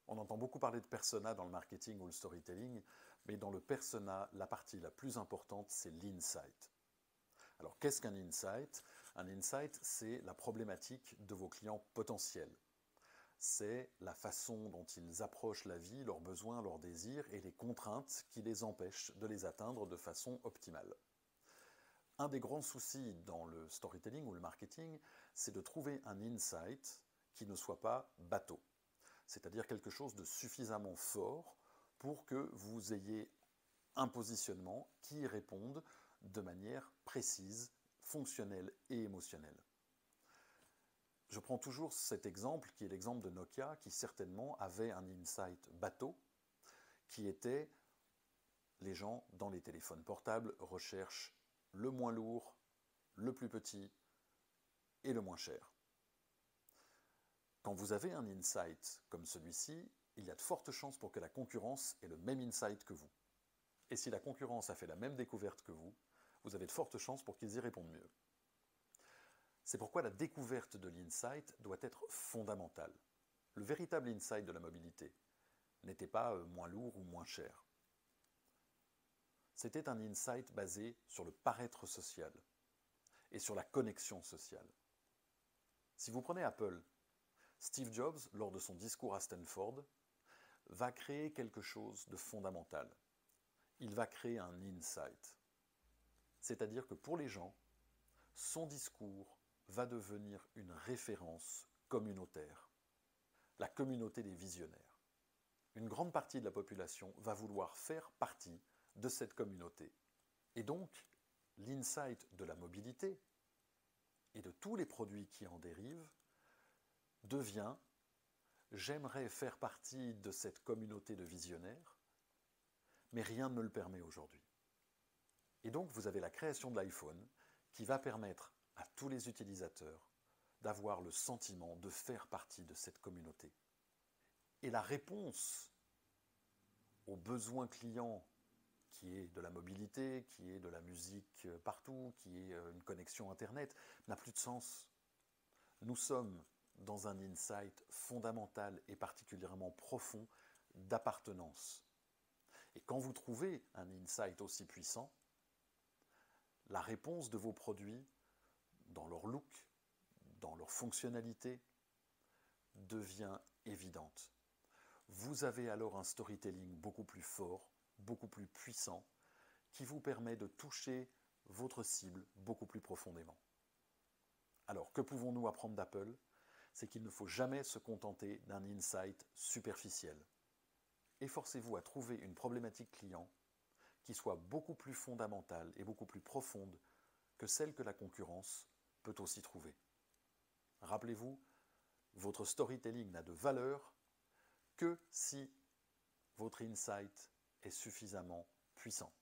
On entend beaucoup parler de persona dans le marketing ou le storytelling, mais dans le persona, la partie la plus importante, c'est l'insight. Alors, qu'est-ce qu'un insight? Un insight, c'est la problématique de vos clients potentiels. C'est la façon dont ils approchent la vie, leurs besoins, leurs désirs et les contraintes qui les empêchent de les atteindre de façon optimale. Un des grands soucis dans le storytelling ou le marketing, c'est de trouver un insight qui ne soit pas bateau. C'est-à-dire quelque chose de suffisamment fort pour que vous ayez un positionnement qui réponde de manière précise, fonctionnelle et émotionnelle. Je prends toujours cet exemple qui est l'exemple de Nokia qui certainement avait un insight bateau qui était les gens dans les téléphones portables recherchent le moins lourd, le plus petit et le moins cher. Quand vous avez un insight comme celui-ci, il y a de fortes chances pour que la concurrence ait le même insight que vous. Et si la concurrence a fait la même découverte que vous, vous avez de fortes chances pour qu'ils y répondent mieux. C'est pourquoi la découverte de l'insight doit être fondamentale. Le véritable insight de la mobilité n'était pas moins lourd ou moins cher. C'était un insight basé sur le paraître social et sur la connexion sociale. Si vous prenez Apple, Steve Jobs, lors de son discours à Stanford, va créer quelque chose de fondamental. Il va créer un insight. C'est-à-dire que pour les gens, son discours va devenir une référence communautaire. La communauté des visionnaires. Une grande partie de la population va vouloir faire partie de cette communauté. Et donc, l'insight de la mobilité et de tous les produits qui en dérivent devient « j'aimerais faire partie de cette communauté de visionnaires, mais rien ne me le permet aujourd'hui ». Et donc, vous avez la création de l'iPhone qui va permettre à tous les utilisateurs d'avoir le sentiment de faire partie de cette communauté. Et la réponse aux besoins clients qui est de la mobilité, qui est de la musique partout, qui est une connexion Internet, n'a plus de sens. Nous sommes dans un insight fondamental et particulièrement profond d'appartenance. Et quand vous trouvez un insight aussi puissant, la réponse de vos produits, dans leur look, dans leur fonctionnalité, devient évidente. Vous avez alors un storytelling beaucoup plus fort, beaucoup plus puissant, qui vous permet de toucher votre cible beaucoup plus profondément. Alors, que pouvons-nous apprendre d'Apple? C'est qu'il ne faut jamais se contenter d'un insight superficiel. Efforcez-vous à trouver une problématique client qui soit beaucoup plus fondamentale et beaucoup plus profonde que celle que la concurrence peut aussi trouver. Rappelez-vous, votre storytelling n'a de valeur que si votre insight est suffisamment puissant.